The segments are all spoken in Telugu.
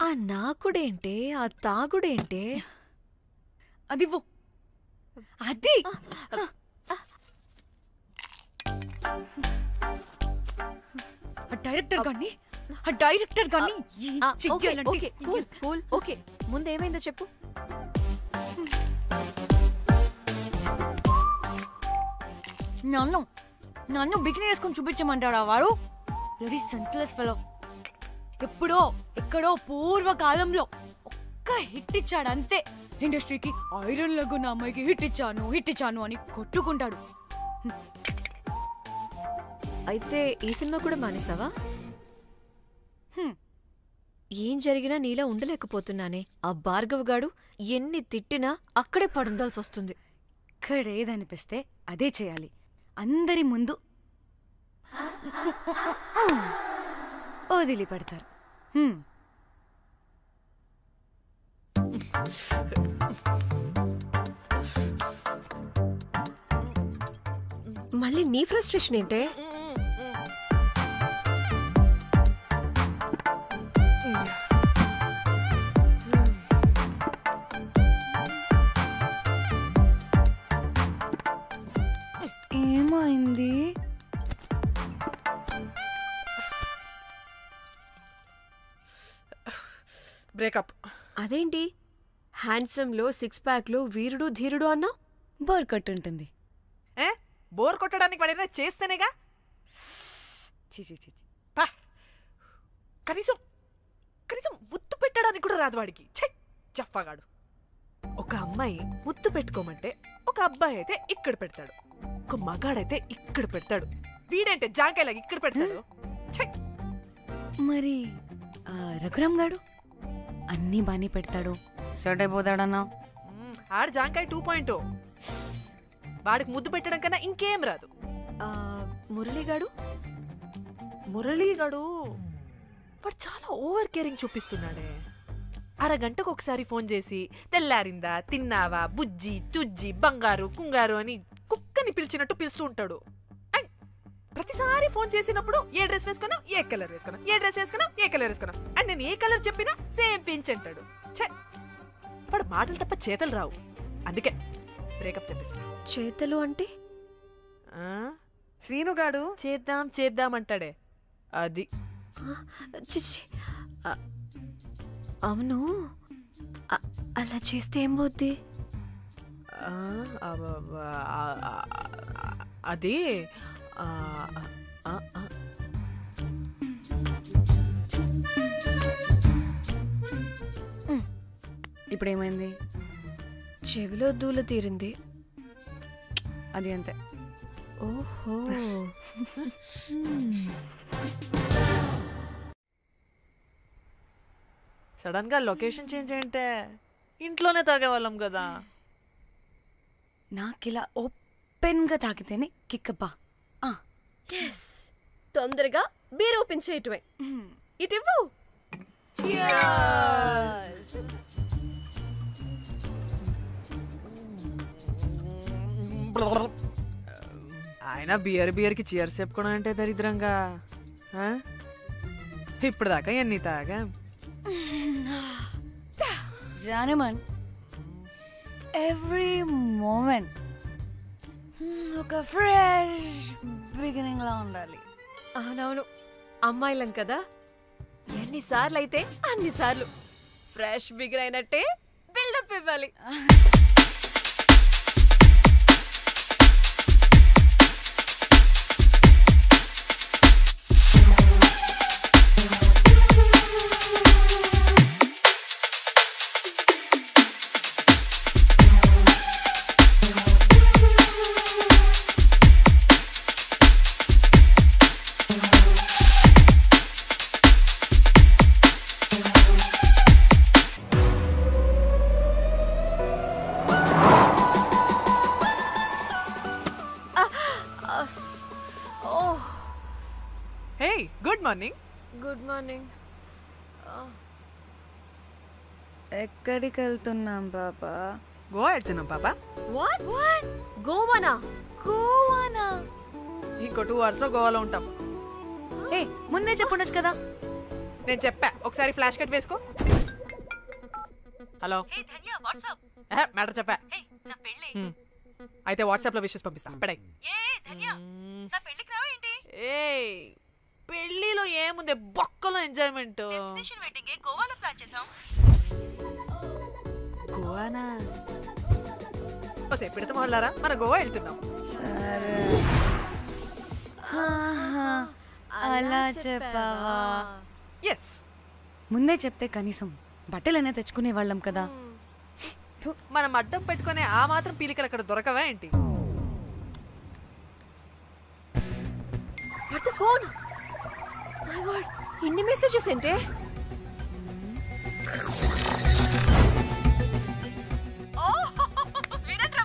ఆ నాకుడేంటే ఆ తాగుడేంటే అదివ్వు అది డైరెక్టర్ గాని ఓకే ముందేమైందో చెప్పు. నన్ను బికినీ వేసుకొని చూపించమంటాడా వాడు? Ready senseless fellow. ఎప్పుడో ఎక్కడో పూర్వకాలంలో ఒక్క హిట్ ఇచ్చాడు అంతే. ఇండస్ట్రీకి ఐరన్ లెగ్ అమ్మాయికి హిట్ ఇచ్చాను అని కొట్టుకుంటాడు. అయితే ఈ సినిమా కూడా మానేసావా? ఏం జరిగినా నీలా ఉండలేకపోతున్నానే. ఆ భార్గవ్ గాడు ఎన్ని తిట్టినా అక్కడే పడుండాల్సి వస్తుంది. ఇక్కడేదనిపిస్తే అదే చేయాలి. అందరి ముందు వదిలిపెడతారు. మళ్ళీ నీ ఫ్రస్ట్రేషన్ ఏంటే? ఏమైంది? బ్రేకప్. అదేంటి హ్యాండ్సమ్ లో 6 ప్యాక్ లో వీరుడు ధీరుడు అన్నా? బోర్ కట్టుంటుంది. బోర్ కొట్టడానికి వాడైనా చేస్తేనేగా. కనీసం కనీసం ముద్దు పెట్టడానికి కూడా రాదు వాడికి. జఫాగాడు. ఒక అమ్మాయి ముద్దు పెట్టుకోమంటే ఒక అబ్బాయి అయితే ఇక్కడ పెడతాడు, ఒక మగాడైతే ఇక్కడ పెడతాడు. వీడంటే జాంకాయలాగా ఇక్కడ పెడతాడు. మరి రఘురామ్ గాడు అన్నీ బానే పెడతాడు, సెట్ అయిపోతాడన్నా. ఆడు జాంకాయ 2.0. వాడికి ముద్దు పెట్టడం కన్నా ఇంకేం రాదు. మురళీగాడు వాడు చాలా ఓవర్ కేరింగ్ చూపిస్తున్నాడే. అరగంటకు ఒకసారి ఫోన్ చేసి తెల్లారిందా, తిన్నావా, బుజ్జి తుజ్జి, బంగారు కుంగారు అని కుక్కని పిలిచినట్టు పిలుస్తూ ఉంటాడు. అండ్ ప్రతిసారి ఫోన్ చేసినప్పుడు ఏ డ్రెస్ వేసుకున్నా, ఏ కలర్ వేసుకున్నా, ఏ డ్రెస్ వేసుకున్నా, ఏ కలర్ వేసుకున్నా, అండ్ నేను ఏ కలర్ చెప్పినా సేమ్ పించ్ అంటాడు. వాడు మాటలు తప్ప చేతలు రావు. అందుకే బ్రేకప్ చెప్పేసి. చేతలు అంటే శ్రీనుగాడు చేద్దాం అంటాడే అది. అవును, అలా చేస్తే ఏం పోద్ది? అది ఇప్పుడేమైంది? చెవిలో దూల తీరింది. అది అంతే. ఓహో. సడన్ గా లొకేషన్ చేంజ్ అంటే ఇంట్లోనే తాగేవాళ్ళం కదా. నాకిలా ఓపెన్ గా తాగితేనే కిక్కబ్బా. తొందరగా బీర్ ఓపెన్ చేయటమే. ఇటివ్వు. ఆయన బియర్కి చియర్స్ చెప్పుకోవడం అంటే దరిద్రంగా. ఇప్పుడు దాకా ఎన్ని తాగా జానమన్. ఎవ్రీ మూమెంట్ ఒక ఫ్రెష్ బిగినింగ్ లా ఉండాలి. అవునవును, అమ్మాయిలం కదా, ఎన్నిసార్లు అయితే అన్నిసార్లు ఫ్రెష్ బిగిన్ అయినట్టే బిల్డప్ ఇవ్వాలి. Good morning. Good morning. ఎక్కడికి వెళ్తున్నాం పాపా? గోవా వెళ్తున్నాం పాపా. వాట్? గోవానా? ఇంకో 2 hours లో గోవాలో ఉంటాం. ముందే చెప్పుండొచ్చు కదా. నేను చెప్పా ఒకసారి ఫ్లాష్ కట్ వేసుకో. హలో మ్యాటర్ చెప్పా. అయితే వాట్సాప్ లో విషెస్ పంపిస్తా. పడాయి. పెళ్లిలో ఏముంది, బొక్కలో ఎంజాయ్మెంట్. గోవానా? ఓసే పెడతాం వాళ్ళారా, మన గోవా వెళ్తున్నాం. అలా చెప్పావా? ఎస్, ముందే చెప్తే కనీసం బట్టలైనా తెచ్చుకునే వాళ్ళం కదా. మనం అడ్డం పెట్టుకునే ఆ మాత్రం పీలికలు అక్కడ దొరకవా ఏంటి? ఫోన్ ఇన్ని మెసేజెస్ ఏంటే?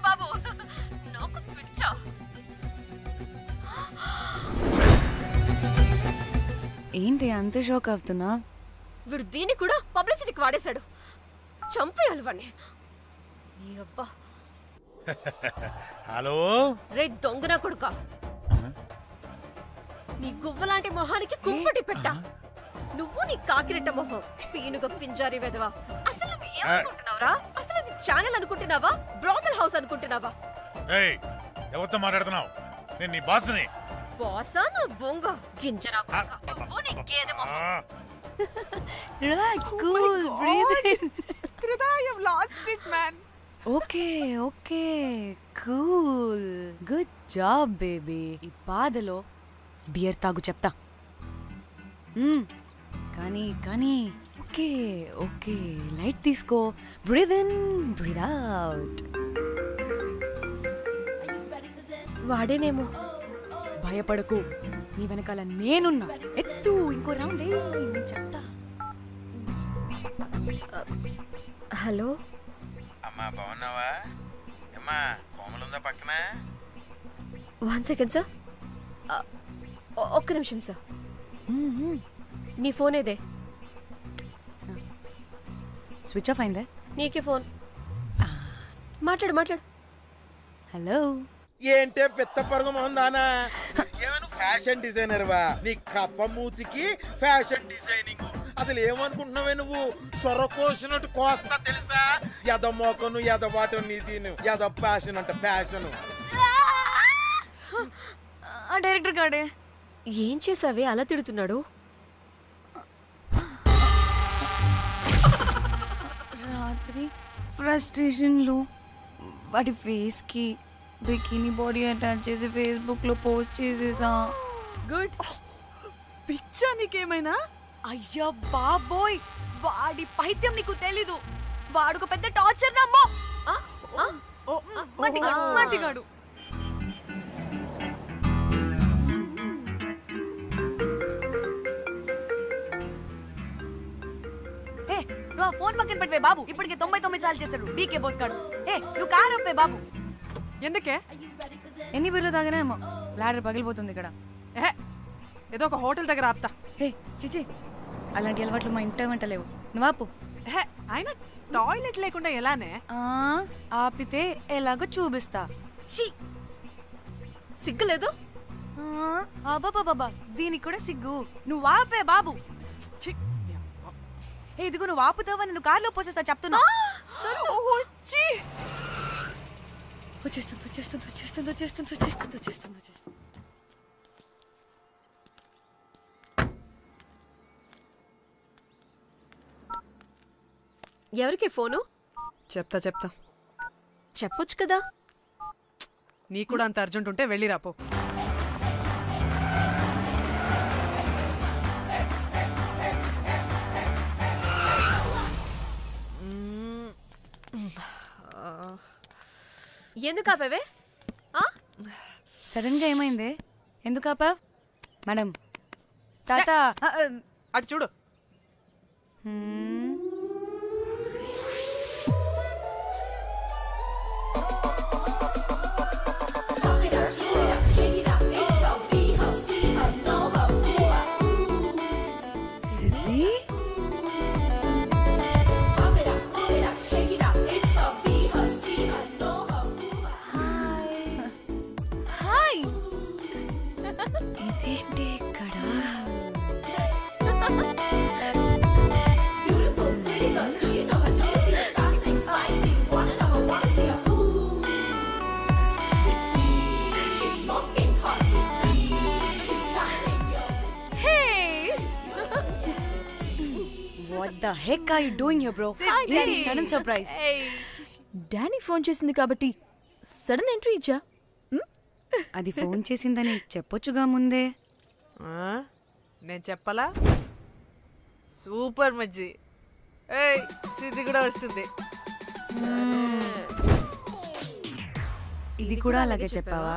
బాబు నాకు పిచ్చా. ఏంటి అంత షాక్ అవుతున్నా? వీడు దీన్ని కూడా పబ్లిసిటీకి వాడేశాడు. చంపేయాలి వాడిని. హలో రే దొంగనా కొడుకా, నీ గువ్వలాంటి మొహానికి కుంపటి పెట్టా. నువ్వు నీ కాకిరెట్ట మొహం, పీనుగ పింజారి వెదవా. అసలు నువ్వు ఏమనుకుంటున్నావురా? అసలు ఇది ఛానల్ అనుకుంటున్నావా, బ్రోకల్ హౌస్ అనుకుంటున్నావా? ఏయ్ ఎవరితో మాట్లాడుతున్నావు? నేను నీ బాస్ని. బాసా నా బొంగ గింజరా కొడుకా, నువ్వు నీ గేదె మొహం. Relax, cool, breathe in. త్రిదా, I have lost it man. Okay okay, cool, good job baby. ఈ బాధలో బియర్ తాగు చెప్తా. కానీ కానీ ఓకే ఓకే, లైట్ తీసుకో. Breathe in, breathe out. వాడేనేమో. భయపడకు, నీ వెనకాల నేనున్నా. ఎత్తు, ఇంకో రౌండ్ నేను చెప్తా. హలో అమ్మా, బాగున్నావా? అమ్మా, కోమలుందా పక్కన? 1 సెకండ్ సార్, ఒక్క నిమిషం సార్. నీ ఫోన్ ఏదే? స్విచ్ ఆఫ్ అయిందే. నీకే ఫోన్. మాట్లాడు మాట్లాడు. హలో. ఏంటే పెద్ద పరుగు మొహందానా? ఏమను ఫ్యాషన్ డిజైనర్ వా? నీ కప్ప మూతికి ఫ్యాషన్ డిజైనింగ్. అసలు ఏమనుకుంటున్నావే నువ్వు? సొర కోసినట్టు కోస్తా తెలుసా? ఎద మోకను ఎద వాటను నీ దీను ఎద ఫ్యాషన్ అంట ఫ్యాషన్. డైరెక్టర్ గాడే ఏం చేసావే అలా తిడుతున్నాడు? రాత్రి ఫ్రస్ట్రేషన్లో వాడి ఫేస్కి బికినీ బాడీ అటాచ్ చేసి ఫేస్బుక్లో పోస్ట్ చేసేసా. గుడ్. పిచ్చా నీకేమైనా? అయ్యా బాబోయ్, వాడి పైత్యం నీకు తెలీదు. వాడుకు పెద్ద టార్చర్ నమ్మో. మట్టిగాడు. నువ్వు ఆ ఫోన్ పక్కన పెట్టవే బాబు. ఇప్పటికే 99 సార్లు చేశాడు డీకే బోస్ గాడు. నువ్వు కారు అప్పే బాబు. ఎందుకే? ఎన్ని బిర్లు తాగినాయేమో లాడర్ పగిలిపోతుంది ఇక్కడ. ఏదో ఒక హోటల్ దగ్గర ఆపుతా. చిచి, అలాంటి అలవాట్లు మా ఇంట వెంట లేవు. నువ్వు ఆపు. ఆయన టాయిలెట్ లేకుండా ఎలానే? ఆపితే ఎలాగో చూపిస్తా. సిగ్గులేదు? బాబా, దీనికి కూడా సిగ్గు. నువ్వు ఆపే బాబు. ఇదిగో నువ్వు ఆపుతావా నేను కార్లో పోసేస్తా చెప్తున్నా. వచ్చేస్తుంది. ఎవరికి ఫోను? చెప్తా చెప్పొచ్చు కదా. నీ కూడా అంత అర్జెంట్ ఉంటే వెళ్ళి రాపో. ఎందుకు ఆపేవే? సడన్ గా ఏమైంది? ఎందుకు ఆపా? మేడం, తాత అటు చూడు. ఇదేంటి ఇక్కడ? The heck are you doing here, bro? This is sudden surprise. Danny phone చేసింది కాబట్టి సడన్ ఎంట్రీ ఇచ్చా. అది ఫోన్ చేసిందని చెప్పొచ్చుగా ముందే. నేను చెప్పలా? సూపర్ మజ్జి. ఏయ్ ఇది కూడా వస్తుంది. ఇది కూడా అలాగే చెప్పావా?